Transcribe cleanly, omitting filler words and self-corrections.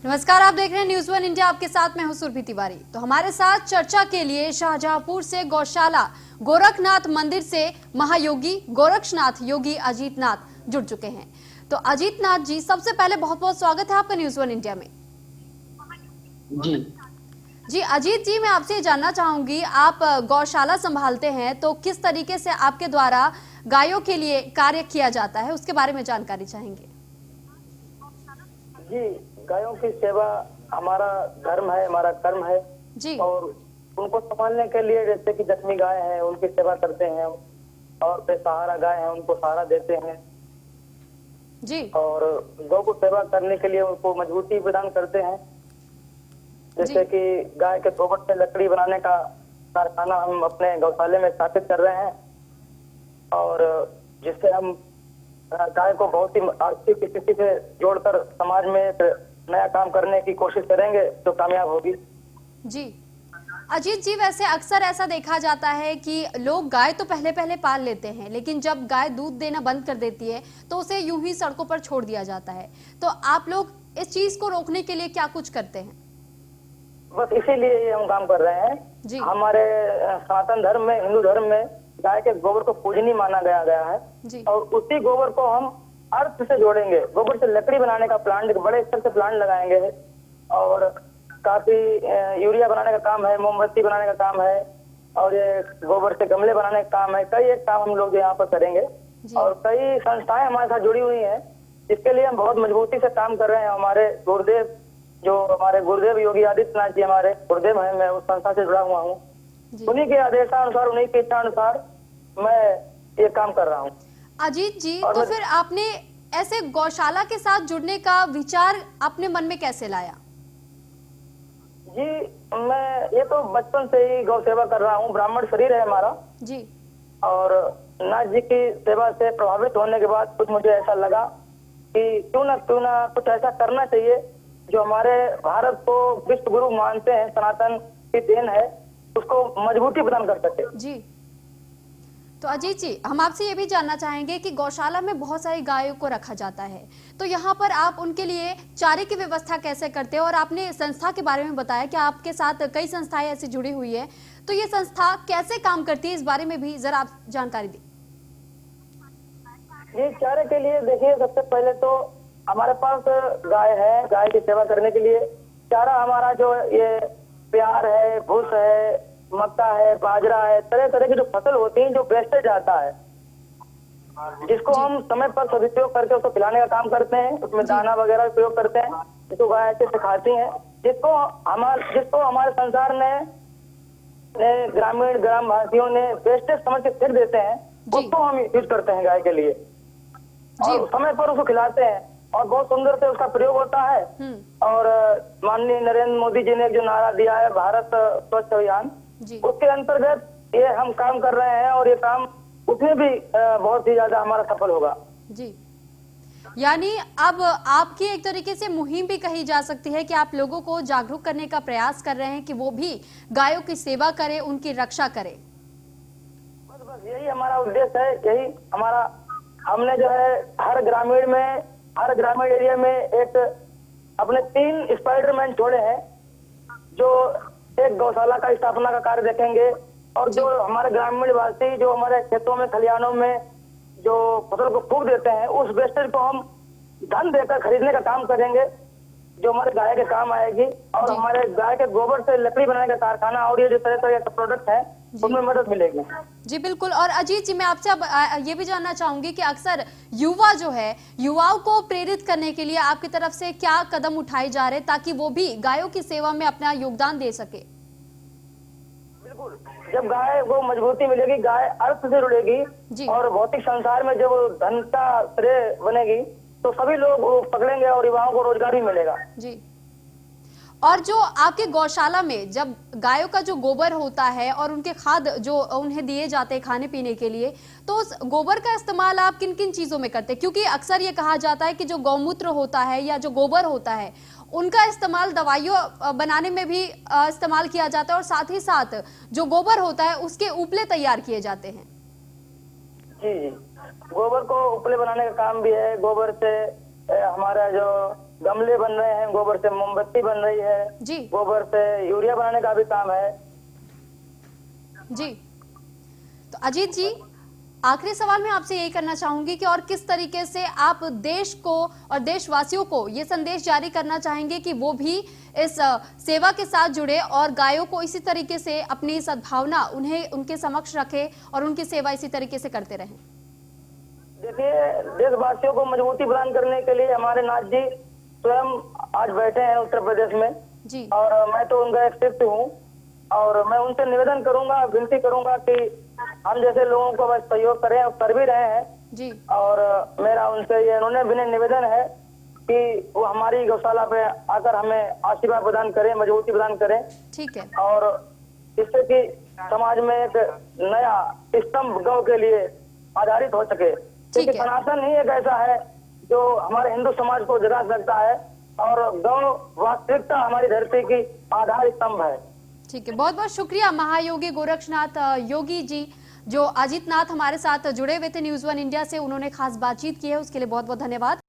नमस्कार, आप देख रहे हैं न्यूज़ वन इंडिया। आपके साथ मैं हूं सुरभि तिवारी। तो हमारे साथ चर्चा के लिए शाहजहांपुर से गौशाला गोरखनाथ मंदिर से महायोगी गोरक्षनाथ योगी अजीतनाथ जुड़ चुके हैं। तो अजीतनाथ जी, सबसे पहले बहुत बहुत स्वागत है आपका न्यूज़ वन इंडिया में। जी अजीत जी, मैं आपसे जानना चाहूंगी, आप गौशाला संभालते हैं तो किस तरीके से आपके द्वारा गायों के लिए कार्य किया जाता है, उसके बारे में जानकारी चाहेंगे। जी, गायों की सेवा हमारा धर्म है, हमारा कर्म है जी। और उनको संभालने के लिए जैसे कि जख्मी गाय है उनकी सेवा करते हैं और बेसहारा गाय है उनको सहारा देते हैं जी। और गौ को सेवा करने के लिए उनको मजबूती प्रदान करते हैं। जैसे कि गाय के गोबर से लकड़ी बनाने का कारखाना हम अपने गौशाले में स्थापित कर रहे हैं और जिससे हम गाय को बहुत ही आर्थिक स्थिति से जोड़कर समाज में एक नया काम करने की कोशिश करेंगे तो कामयाब होगी। जी अजीत जी, वैसे अक्सर ऐसा देखा जाता है कि लोग गाय तो पहले पहले पाल लेते हैं, लेकिन जब गाय दूध देना बंद कर देती है तो उसे यूं ही सड़कों पर छोड़ दिया जाता है। तो आप लोग इस चीज को रोकने के लिए क्या कुछ करते हैं? बस इसीलिए ये हम काम कर रहे हैं जी। हमारे सनातन धर्म में, हिंदू धर्म में गाय के गोबर को पूजनीय माना गया है जी। और उसी गोबर को हम अर्थ से जोड़ेंगे। गोबर से लकड़ी बनाने का प्लांट, बड़े स्तर से प्लांट लगाएंगे और काफी यूरिया बनाने का काम है, मोमबत्ती बनाने का काम है और ये गोबर से गमले बनाने का काम है। कई एक काम हम लोग यहाँ पर करेंगे और कई संस्थाएं हमारे साथ जुड़ी हुई हैं, जिसके लिए हम बहुत मजबूती से काम कर रहे हैं। हमारे गुरुदेव, जो हमारे गुरुदेव योगी आदित्यनाथ जी हमारे गुरुदेव हैं, मैं उस संस्था से जुड़ा हुआ हूँ। उन्हीं के आदेशानुसार, उन्हीं की इच्छा अनुसार मैं ये काम कर रहा हूँ। अजीत जी, तो फिर आपने ऐसे गौशाला के साथ जुड़ने का विचार अपने मन में कैसे लाया? जी, मैं ये तो बचपन से ही गौ सेवा कर रहा हूँ। ब्राह्मण शरीर है हमारा जी। और नाथ जी की सेवा से प्रभावित होने के बाद कुछ मुझे ऐसा लगा कि क्यों ना कुछ ऐसा करना चाहिए जो हमारे भारत को विश्व गुरु मानते हैं, सनातन की देन है, उसको मजबूती प्रदान कर सके। जी। तो अजीत जी, हम आपसे ये भी जानना चाहेंगे कि गौशाला में बहुत सारी गायों को रखा जाता है, तो यहाँ पर आप उनके लिए चारे की व्यवस्था कैसे करते हैं? और आपने संस्था के बारे में बताया कि आपके साथ कई संस्थाएं ऐसी जुड़ी हुई है, तो ये संस्था कैसे काम करती है, इस बारे में भी जरा आप जानकारी दी। ये चारे के लिए देखिए, सबसे पहले तो हमारे पास गाय है। गाय की सेवा करने के लिए चारा हमारा जो ये प्यार है, भूस है, मक्का है, बाजरा है, तरह तरह की जो फसल होती है जो वेस्टेज आता है, जिसको हम समय पर सदुपयोग करके उसको खिलाने का काम करते हैं। उसमें दाना वगैरह उपयोग करते हैं, जिसको गाय अच्छे से खाती है, जिसको हमारे संसार ने ग्राम वासियों ने वेस्टेज समझ के फेंक देते हैं, उसको हम यूज करते हैं गाय के लिए और समय पर उसको खिलाते हैं और बहुत सुंदर से उसका प्रयोग होता है। और माननीय नरेंद्र मोदी जी ने जो नारा दिया है, भारत स्वच्छ अभियान, उसके अंतर्गत ये हम काम कर रहे हैं और ये काम उसमें भी बहुत ही ज्यादा हमारा सफल होगा जी। यानी अब आपकी एक तरीके से मुहिम भी कही जा सकती है कि आप लोगों को जागरूक करने का प्रयास कर रहे हैं कि वो भी गायों की सेवा करें, उनकी रक्षा करें। बस यही हमारा उद्देश्य है, यही हमारा। हमने जो है हर ग्रामीण एरिया में एक अपने 3 स्पाइडरमैन छोड़े हैं जो एक गौशाला का स्थापना का कार्य देखेंगे और जो हमारे ग्रामीण वासी जो हमारे खेतों में, खलिहानों में जो फसल को फूंक देते हैं, उस वेस्टेज को हम धन देकर खरीदने का काम करेंगे, जो हमारे गाय के काम आएगी और हमारे गाय के गोबर से लकड़ी बनाने का कारखाना और ये जो तरह तरह के प्रोडक्ट है उसमें मदद मिलेगी। जी बिल्कुल। और अजीत जी, मैं आपसे अब ये भी जानना चाहूंगी कि अक्सर युवा जो है, युवाओं को प्रेरित करने के लिए आपकी तरफ से क्या कदम उठाए जा रहे हैं ताकि वो भी गायों की सेवा में अपना योगदान दे सके? बिल्कुल, जब गाय को मजबूती मिलेगी, गाय अर्थ से जुड़ेगी और भौतिक संसार में जब धन का श्रेय बनेगी तो सभी लोग पकड़ेंगे और युवाओं को रोजगार भी मिलेगा जी। और जो आपके गौशाला में जब गायों का जो गोबर होता है और उनके खाद जो उन्हें दिए जाते हैं खाने पीने के लिए, तो उस गोबर का इस्तेमाल आप किन किन चीजों में करते हैं? क्योंकि अक्सर ये कहा जाता है कि जो गौमूत्र होता है या जो गोबर होता है उनका इस्तेमाल दवाइयों बनाने में भी इस्तेमाल किया जाता है और साथ ही साथ जो गोबर होता है उसके उपले तैयार किए जाते हैं। जी, गोबर को उपले बनाने का काम भी है। गोबर से हमारा जो गमले बन रहे हैं, गोबर से मोमबत्ती बन रही है जी, गोबर से यूरिया बनाने का भी काम है जी। तो अजीत जी, आखिरी सवाल मैं आपसे यही करना चाहूंगी कि और किस तरीके से आप देश को और देशवासियों को ये संदेश जारी करना चाहेंगे कि वो भी इस सेवा के साथ जुड़े और गायों को इसी तरीके से अपनी सद्भावना उन्हें उनके समक्ष रखे और उनकी सेवा इसी तरीके से करते रहें। देखिए, देशवासियों को मजबूती प्रदान करने के लिए हमारे नाथ जी स्वयं आज बैठे हैं उत्तर प्रदेश में जी, और मैं तो उनका एक शिष्य हूँ और मैं उनसे निवेदन करूंगा, विनती करूंगा कि हम जैसे लोगों को बस सहयोग करें और कर भी रहे हैं जी, और मेरा उनसे ये उन्होंने विनय निवेदन है कि वो हमारी गौशाला पे आकर हमें आशीर्वाद प्रदान करें, मजबूती प्रदान करें ठीक है, और इससे कि समाज में एक नया स्तंभ गौ के लिए आधारित हो सके, क्योंकि है। सनातन ही एक ऐसा है जो हमारे हिंदू समाज को जगा सकता है और गौ वास्तविकता हमारी धरती की आधार स्तंभ है। ठीक है, बहुत बहुत शुक्रिया महायोगी गोरक्षनाथ योगी जी, जो अजीत नाथ हमारे साथ जुड़े हुए थे न्यूज़ 1 इंडिया से, उन्होंने खास बातचीत की है, उसके लिए बहुत बहुत धन्यवाद।